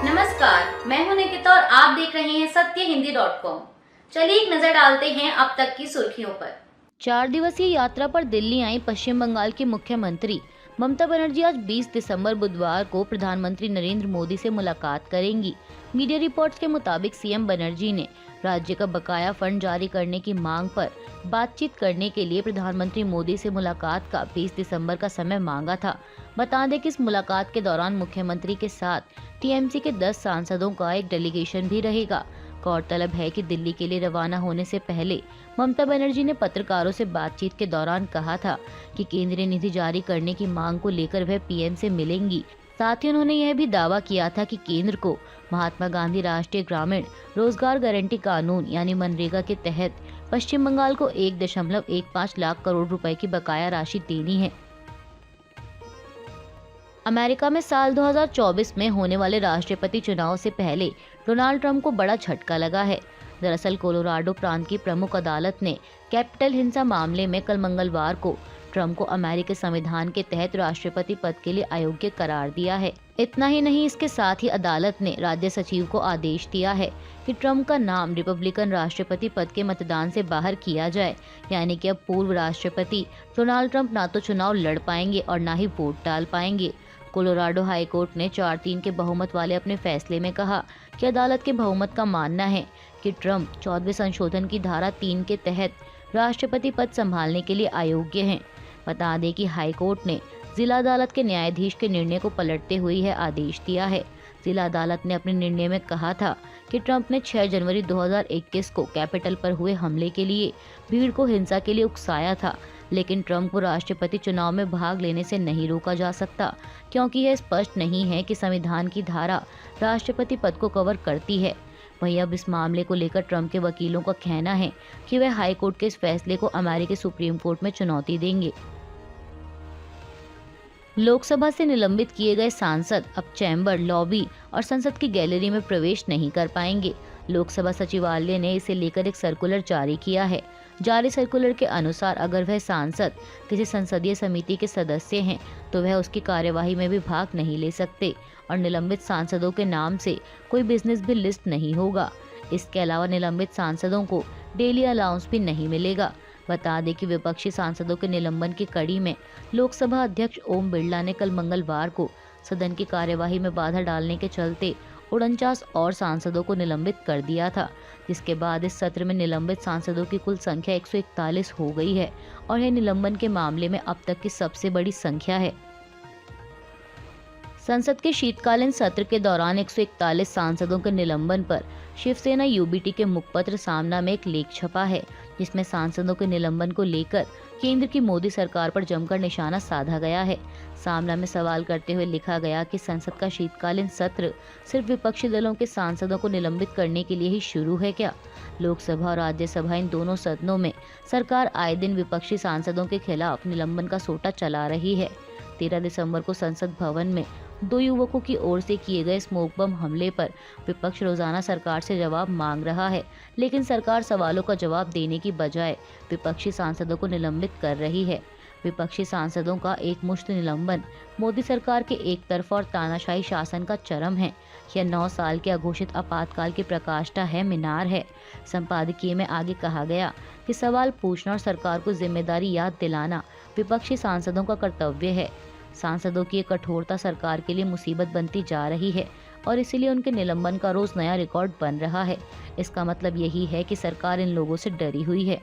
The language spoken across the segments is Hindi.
नमस्कार, मैं हूं निकिता और आप देख रहे हैं सत्यहिंदी.com। चलिए एक नजर डालते हैं अब तक की सुर्खियों पर। 4 दिवसीय यात्रा पर दिल्ली आई पश्चिम बंगाल की मुख्यमंत्री ममता बनर्जी आज 20 दिसंबर बुधवार को प्रधानमंत्री नरेंद्र मोदी से मुलाकात करेंगी। मीडिया रिपोर्ट्स के मुताबिक सीएम बनर्जी ने राज्य का बकाया फंड जारी करने की मांग पर बातचीत करने के लिए प्रधानमंत्री मोदी से मुलाकात का 20 दिसंबर का समय मांगा था। बता दें कि इस मुलाकात के दौरान मुख्यमंत्री के साथ टीएमसी के 10 सांसदों का एक डेलीगेशन भी रहेगा। गौरतलब है कि दिल्ली के लिए रवाना होने से पहले ममता बनर्जी ने पत्रकारों से बातचीत के दौरान कहा था कि केंद्रीय निधि जारी करने की मांग को लेकर वह पीएम से मिलेंगी। साथ ही उन्होंने यह भी दावा किया था कि केंद्र को महात्मा गांधी राष्ट्रीय ग्रामीण रोजगार गारंटी कानून यानी मनरेगा के तहत पश्चिम बंगाल को 1.15 लाख करोड़ रुपए की बकाया राशि देनी है। अमेरिका में साल 2024 में होने वाले राष्ट्रपति चुनाव से पहले डोनाल्ड ट्रंप को बड़ा झटका लगा है। दरअसल कोलोराडो प्रांत की प्रमुख अदालत ने कैपिटल हिंसा मामले में कल मंगलवार को ट्रंप को अमेरिकी संविधान के तहत राष्ट्रपति पद के लिए अयोग्य करार दिया है। इतना ही नहीं, इसके साथ ही अदालत ने राज्य सचिव को आदेश दिया है कि ट्रंप का नाम रिपब्लिकन राष्ट्रपति पद के मतदान से बाहर किया जाए, यानी कि अब पूर्व राष्ट्रपति डोनाल्ड ट्रंप ना तो चुनाव लड़ पाएंगे और ना ही वोट डाल पाएंगे। कोलोराडो हाई कोर्ट ने 4-3 के बहुमत वाले अपने फैसले में कहा कि अदालत के बहुमत का मानना है कि ट्रंप 14वें संशोधन की धारा 3 के तहत राष्ट्रपति पद संभालने के लिए अयोग्य हैं। बता दें कि हाई कोर्ट ने जिला अदालत के न्यायाधीश के निर्णय को पलटते हुए यह आदेश दिया है। जिला अदालत ने अपने निर्णय में कहा था कि ट्रंप ने 6 जनवरी 2021 को कैपिटल पर हुए हमले के लिए भीड़ को हिंसा के लिए उकसाया था, लेकिन ट्रंप को राष्ट्रपति चुनाव में भाग लेने से नहीं रोका जा सकता, क्योंकि यह स्पष्ट नहीं है कि संविधान की धारा राष्ट्रपति पद को कवर करती है। वहीं अब इस मामले को लेकर ट्रंप के वकीलों का कहना है कि वह हाई कोर्ट के इस फैसले को अमेरिकी सुप्रीम कोर्ट में चुनौती देंगे। लोकसभा से निलंबित किए गए सांसद अब चैम्बर, लॉबी और संसद की गैलरी में प्रवेश नहीं कर पाएंगे। लोकसभा सचिवालय ने इसे लेकर एक सर्कुलर जारी किया है। जारी सर्कुलर के अनुसार अगर वह सांसद किसी संसदीय समिति के सदस्य हैं तो वह उसकी कार्यवाही में भी भाग नहीं ले सकते और निलंबित सांसदों के नाम से कोई बिजनेस भी लिस्ट नहीं होगा। इसके अलावा निलंबित सांसदों को डेली अलाउंस भी नहीं मिलेगा। बता दें कि विपक्षी सांसदों के निलंबन की कड़ी में लोकसभा अध्यक्ष ओम बिरला ने कल मंगलवार को सदन की कार्यवाही में बाधा डालने के चलते 49 और सांसदों को निलंबित कर दिया था, जिसके बाद इस सत्र में निलंबित सांसदों की कुल संख्या 141 हो गई है और यह निलंबन के मामले में अब तक की सबसे बड़ी संख्या है। संसद के शीतकालीन सत्र के दौरान 141 सांसदों के निलंबन पर शिवसेना यूबीटी के मुखपत्र सामना में एक लेख छपा है, जिसमें सांसदों के निलंबन को लेकर केंद्र की मोदी सरकार पर जमकर निशाना साधा गया है। सामना में सवाल करते हुए लिखा गया कि संसद का शीतकालीन सत्र सिर्फ विपक्षी दलों के सांसदों को निलंबित करने के लिए ही शुरू है क्या? लोकसभा और राज्यसभा इन दोनों सदनों में सरकार आए दिन विपक्षी सांसदों के खिलाफ निलंबन का सोटा चला रही है। 13 दिसंबर को संसद भवन में 2 युवकों की ओर से किए गए स्मोक बम हमले पर विपक्ष रोजाना सरकार से जवाब मांग रहा है, लेकिन सरकार सवालों का जवाब देने की बजाय विपक्षी सांसदों को निलंबित कर रही है। विपक्षी सांसदों का एक मुश्त निलंबन मोदी सरकार के एक तरफा और तानाशाही शासन का चरम है। यह 9 साल के अघोषित आपातकाल की प्रकाष्ठा है, मीनार है। संपादकीय में आगे कहा गया कि सवाल पूछना और सरकार को जिम्मेदारी याद दिलाना विपक्षी सांसदों का कर्तव्य है। सांसदों की कठोरता सरकार के लिए मुसीबत बनती जा रही है और इसीलिए उनके निलंबन का रोज नया रिकॉर्ड बन रहा है। इसका मतलब यही है कि सरकार इन लोगों से डरी हुई है।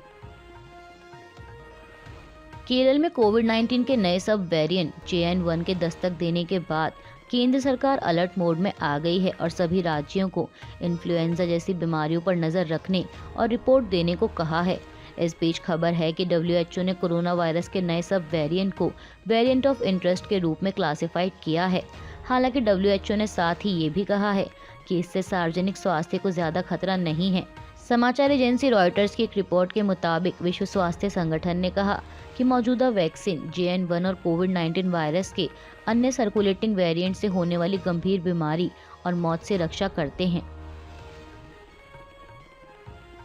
केरल में कोविड-19 के नए सब वेरिएंट JN1 के दस्तक देने के बाद केंद्र सरकार अलर्ट मोड में आ गई है और सभी राज्यों को इन्फ्लुएंजा जैसी बीमारियों पर नजर रखने और रिपोर्ट देने को कहा है। इस बीच खबर है कि WHO ने कोरोना वायरस के नए सब वेरिएंट को वेरिएंट ऑफ इंटरेस्ट के रूप में क्लासिफाइड किया है। हालांकि WHO ने साथ ही ये भी कहा है कि इससे सार्वजनिक स्वास्थ्य को ज्यादा खतरा नहीं है। समाचार एजेंसी रॉयटर्स की एक रिपोर्ट के मुताबिक विश्व स्वास्थ्य संगठन ने कहा कि मौजूदा वैक्सीन JN1 और कोविड-19 वायरस के अन्य सर्कुलेटिंग वेरिएंट से होने वाली गंभीर बीमारी और मौत से रक्षा करते हैं।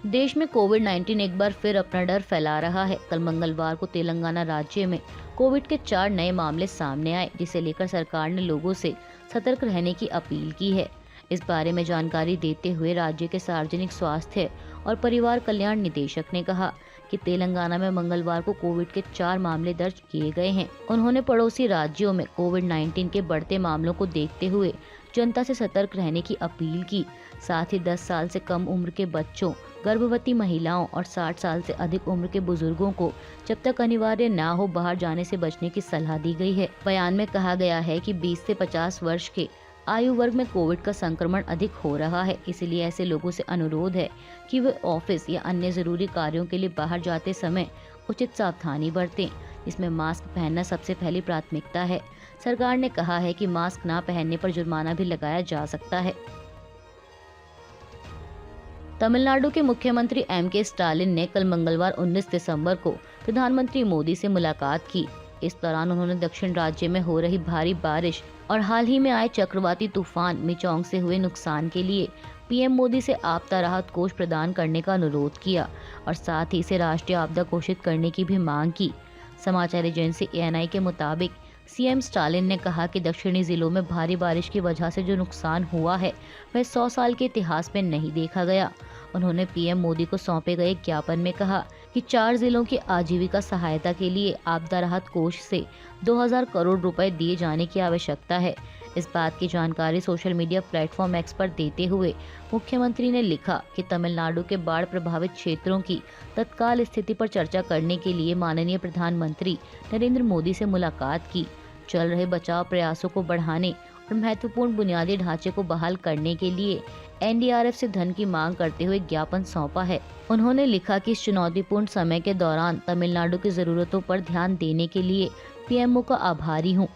देश में कोविड-19 एक बार फिर अपना डर फैला रहा है। कल मंगलवार को तेलंगाना राज्य में कोविड के 4 नए मामले सामने आए, जिसे लेकर सरकार ने लोगों से सतर्क रहने की अपील की है। इस बारे में जानकारी देते हुए राज्य के सार्वजनिक स्वास्थ्य और परिवार कल्याण निदेशक ने कहा कि तेलंगाना में मंगलवार को कोविड के 4 मामले दर्ज किए गए हैं। उन्होंने पड़ोसी राज्यों में कोविड-19 के बढ़ते मामलों को देखते हुए जनता से सतर्क रहने की अपील की। साथ ही 10 साल से कम उम्र के बच्चों, गर्भवती महिलाओं और 60 साल से अधिक उम्र के बुजुर्गों को जब तक अनिवार्य ना हो बाहर जाने से बचने की सलाह दी गई है। बयान में कहा गया है कि 20 से 50 वर्ष के आयु वर्ग में कोविड का संक्रमण अधिक हो रहा है, इसलिए ऐसे लोगों से अनुरोध है कि वे ऑफिस या अन्य जरूरी कार्यों के लिए बाहर जाते समय उचित सावधानी बरतें। इसमें मास्क पहनना सबसे पहली प्राथमिकता है। सरकार ने कहा है कि मास्क ना पहनने पर जुर्माना भी लगाया जा सकता है। तमिलनाडु के मुख्यमंत्री M.K. स्टालिन ने कल मंगलवार 19 दिसंबर को प्रधानमंत्री मोदी से मुलाकात की। इस दौरान उन्होंने दक्षिण राज्य में हो रही भारी बारिश और हाल ही में आए चक्रवाती तूफान मिचोंग से हुए नुकसान के लिए पीएम मोदी से आपदा राहत कोष प्रदान करने का अनुरोध किया और साथ ही इसे राष्ट्रीय आपदा घोषित करने की भी मांग की। समाचार एजेंसी ANI के मुताबिक सीएम स्टालिन ने कहा कि दक्षिणी जिलों में भारी बारिश की वजह से जो नुकसान हुआ है वह 100 साल के इतिहास में नहीं देखा गया। उन्होंने पीएम मोदी को सौंपे गए ज्ञापन में कहा कि 4 जिलों की आजीविका सहायता के लिए आपदा राहत कोष से 2000 करोड़ रुपए दिए जाने की आवश्यकता है। इस बात की जानकारी सोशल मीडिया प्लेटफॉर्म X पर देते हुए मुख्यमंत्री ने लिखा कि तमिलनाडु के बाढ़ प्रभावित क्षेत्रों की तत्काल स्थिति पर चर्चा करने के लिए माननीय प्रधानमंत्री नरेंद्र मोदी से मुलाकात की, चल रहे बचाव प्रयासों को बढ़ाने और महत्वपूर्ण बुनियादी ढांचे को बहाल करने के लिए NDRF से धन की मांग करते हुए ज्ञापन सौंपा है। उन्होंने लिखा कि इस चुनौतीपूर्ण समय के दौरान तमिलनाडु की जरूरतों पर ध्यान देने के लिए PMO का आभारी हूँ।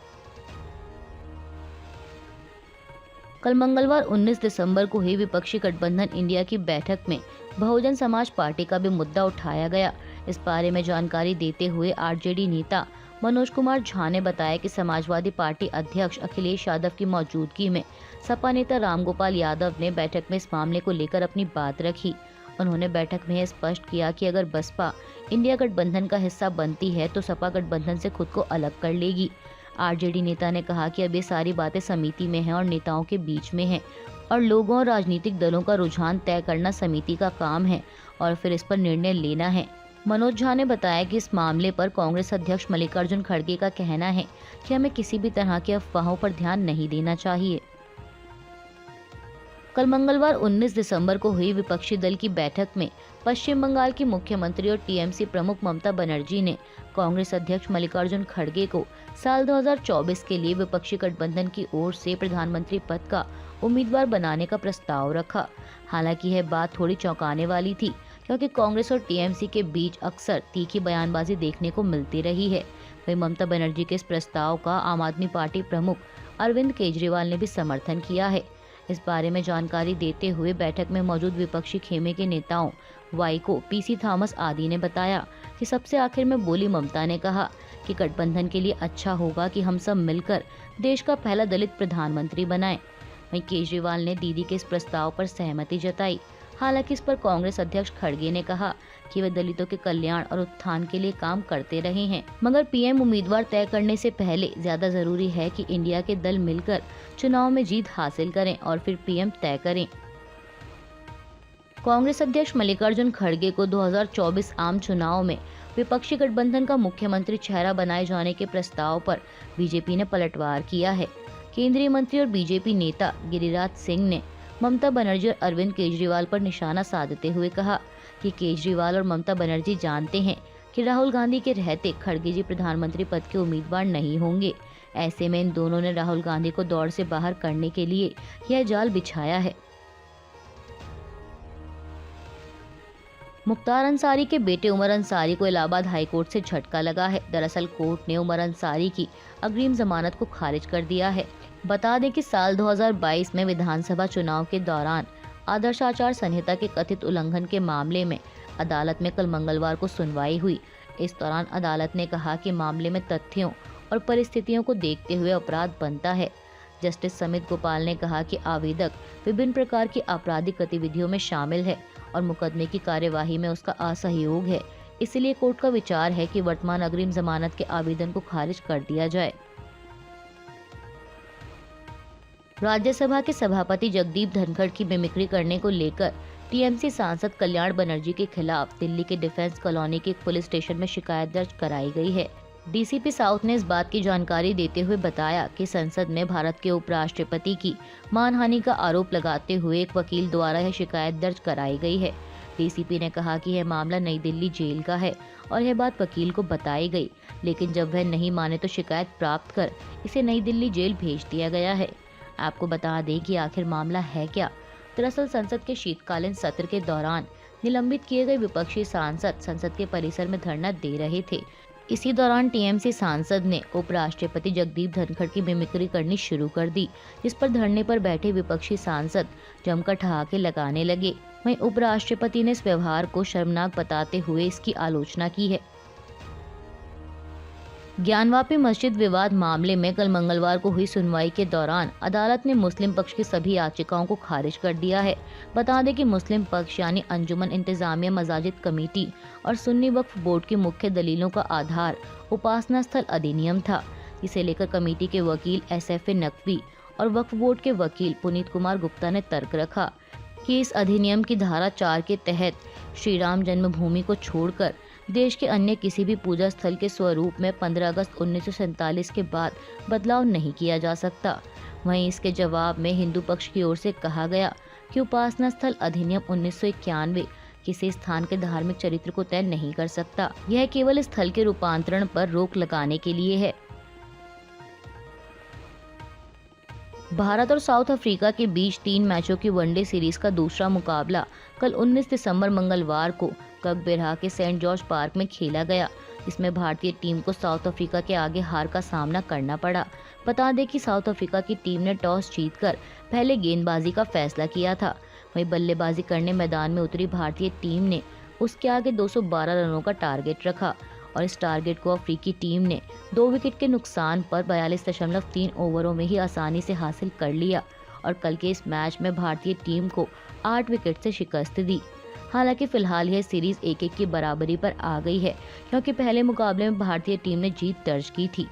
कल मंगलवार 19 दिसंबर को हुई विपक्षी गठबंधन इंडिया की बैठक में बहुजन समाज पार्टी का भी मुद्दा उठाया गया। इस बारे में जानकारी देते हुए RJD नेता मनोज कुमार झा ने बताया कि समाजवादी पार्टी अध्यक्ष अखिलेश यादव की मौजूदगी में सपा नेता रामगोपाल यादव ने बैठक में इस मामले को लेकर अपनी बात रखी। उन्होंने बैठक में यह स्पष्ट किया कि अगर बसपा इंडिया गठबंधन का हिस्सा बनती है तो सपा गठबंधन से खुद को अलग कर लेगी। RJD नेता ने कहा कि अब ये सारी बातें समिति में हैं और नेताओं के बीच में हैं और लोगों और राजनीतिक दलों का रुझान तय करना समिति का काम है और फिर इस पर निर्णय लेना है। मनोज झा ने बताया कि इस मामले पर कांग्रेस अध्यक्ष मल्लिकार्जुन खड़गे का कहना है कि हमें किसी भी तरह की अफवाहों पर ध्यान नहीं देना चाहिए। कल मंगलवार 19 दिसंबर को हुई विपक्षी दल की बैठक में पश्चिम बंगाल की मुख्यमंत्री और TMC प्रमुख ममता बनर्जी ने कांग्रेस अध्यक्ष मल्लिकार्जुन खड़गे को साल 2024 के लिए विपक्षी गठबंधन की ओर से प्रधानमंत्री पद का उम्मीदवार बनाने का प्रस्ताव रखा। हालांकि यह बात थोड़ी चौंकाने वाली थी क्योंकि कांग्रेस और TMC के बीच अक्सर तीखी बयानबाजी देखने को मिलती रही है। वहीं ममता बनर्जी के इस प्रस्ताव का आम आदमी पार्टी प्रमुख अरविंद केजरीवाल ने भी समर्थन किया है। इस बारे में जानकारी देते हुए बैठक में मौजूद विपक्षी खेमे के नेताओं वाइको, PC थॉमस आदि ने बताया कि सबसे आखिर में बोली ममता ने कहा कि गठबंधन के लिए अच्छा होगा कि हम सब मिलकर देश का पहला दलित प्रधानमंत्री बनाएं। वहीं केजरीवाल ने दीदी के इस प्रस्ताव पर सहमति जताई। हालांकि इस पर कांग्रेस अध्यक्ष खड़गे ने कहा कि वे दलितों के कल्याण और उत्थान के लिए काम करते रहे हैं, मगर PM उम्मीदवार तय करने से पहले ज्यादा जरूरी है कि इंडिया के दल मिलकर चुनाव में जीत हासिल करें और फिर PM तय करें। कांग्रेस अध्यक्ष मल्लिकार्जुन खड़गे को 2024 आम चुनाव में विपक्षी गठबंधन का मुख्यमंत्री चेहरा बनाए जाने के प्रस्ताव पर बीजेपी ने पलटवार किया है। केंद्रीय मंत्री और बीजेपी नेता गिरिराज सिंह ने ममता बनर्जी और अरविंद केजरीवाल पर निशाना साधते हुए कहा कि केजरीवाल और ममता बनर्जी जानते हैं कि राहुल गांधी के रहते खड़गे जी प्रधानमंत्री पद के उम्मीदवार नहीं होंगे। ऐसे में इन दोनों ने राहुल गांधी को दौड़ से बाहर करने के लिए यह जाल बिछाया है। मुख्तार अंसारी के बेटे उमर अंसारी को इलाहाबाद हाईकोर्ट से झटका लगा है। दरअसल कोर्ट ने उमर अंसारी की अग्रिम जमानत को खारिज कर दिया है। बता दें कि साल 2022 में विधानसभा चुनाव के दौरान आदर्श आचार संहिता के कथित उल्लंघन के मामले में अदालत में कल मंगलवार को सुनवाई हुई। इस दौरान अदालत ने कहा कि मामले में तथ्यों और परिस्थितियों को देखते हुए अपराध बनता है। जस्टिस समित गोपाल ने कहा कि आवेदक विभिन्न प्रकार की आपराधिक गतिविधियों में शामिल है और मुकदमे की कार्यवाही में उसका असहयोग है, इसलिए कोर्ट का विचार है कि वर्तमान अग्रिम जमानत के आवेदन को खारिज कर दिया जाए। राज्यसभा के सभापति जगदीप धनखड़ की मिमिक्री करने को लेकर टीएमसी सांसद कल्याण बनर्जी के खिलाफ दिल्ली के डिफेंस कॉलोनी के एक पुलिस स्टेशन में शिकायत दर्ज कराई गई है। डीसीपी साउथ ने इस बात की जानकारी देते हुए बताया कि संसद में भारत के उपराष्ट्रपति की मानहानि का आरोप लगाते हुए एक वकील द्वारा यह शिकायत दर्ज कराई गई है। डीसीपी ने कहा कि यह मामला नई दिल्ली जेल का है और यह बात वकील को बताई गई, लेकिन जब वह नहीं माने तो शिकायत प्राप्त कर इसे नई दिल्ली जेल भेज दिया गया है। आपको बता दें कि आखिर मामला है क्या। दरअसल संसद के शीतकालीन सत्र के दौरान निलंबित किए गए विपक्षी सांसद संसद के परिसर में धरना दे रहे थे। इसी दौरान टीएमसी सांसद ने उपराष्ट्रपति जगदीप धनखड़ की मिमिक्री करनी शुरू कर दी, जिस पर धरने पर बैठे विपक्षी सांसद जमकर ठहाके लगाने लगे। वहीं उपराष्ट्रपति ने इस व्यवहार को शर्मनाक बताते हुए इसकी आलोचना की है। ज्ञानवापी मस्जिद विवाद मामले में कल मंगलवार को हुई सुनवाई के दौरान अदालत ने मुस्लिम पक्ष की सभी याचिकाओं को खारिज कर दिया है। बता दें कि मुस्लिम पक्ष यानी अंजुमन इंतजामिया मसाजिद कमेटी और सुन्नी वक्फ बोर्ड की मुख्य दलीलों का आधार उपासना स्थल अधिनियम था, जिसे लेकर कमेटी के वकील एसएफए नकवी और वक्फ बोर्ड के वकील पुनीत कुमार गुप्ता ने तर्क रखा कि इस अधिनियम की धारा 4 के तहत श्री राम जन्मभूमि को छोड़कर देश के अन्य किसी भी पूजा स्थल के स्वरूप में 15 अगस्त 1947 के बाद बदलाव नहीं किया जा सकता। वहीं इसके जवाब में हिंदू पक्ष की ओर से कहा गया कि उपासना स्थल अधिनियम 1991 किसी स्थान के धार्मिक चरित्र को तय नहीं कर सकता। यह केवल स्थल के रूपांतरण पर रोक लगाने के लिए है। भारत और साउथ अफ्रीका के बीच 3 मैचों की वनडे सीरीज का दूसरा मुकाबला कल 19 दिसंबर मंगलवार को ककबेरहा के सेंट जॉर्ज पार्क में खेला गया। इसमें भारतीय टीम को साउथ अफ्रीका के आगे हार का सामना करना पड़ा। बता दें कि साउथ अफ्रीका की टीम ने टॉस जीतकर पहले गेंदबाजी का फैसला किया था। वहीं बल्लेबाजी करने मैदान में उतरी भारतीय टीम ने उसके आगे 212 रनों का टारगेट रखा और इस टारगेट को अफ्रीकी टीम ने 2 विकेट के नुकसान पर 42.3 ओवरों में ही आसानी से हासिल कर लिया और कल के इस मैच में भारतीय टीम को 8 विकेट से शिकस्त दी। हालांकि फिलहाल यह सीरीज 1-1 की बराबरी पर आ गई है, क्योंकि पहले मुकाबले में भारतीय टीम ने जीत दर्ज की थी।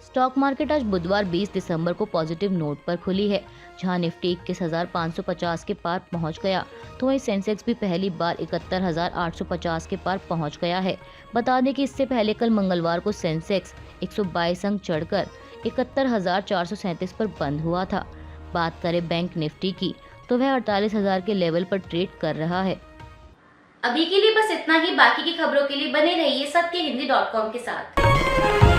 स्टॉक मार्केट आज बुधवार 20 दिसंबर को पॉजिटिव नोट पर खुली है, जहां निफ्टी 21,550 के पार पहुंच गया, तो वहीं सेंसेक्स भी पहली बार 71,850 के पार पहुंच गया है। बता दें कि इससे पहले कल मंगलवार को सेंसेक्स 122 अंक चढ़कर 71,437 पर बंद हुआ था। बात करें बैंक निफ्टी की, तो वह 48,000 के लेवल पर ट्रेड कर रहा है। अभी के लिए बस इतना ही। बाकी की खबरों के लिए बने रहिए सत्यहिंदी.com के साथ।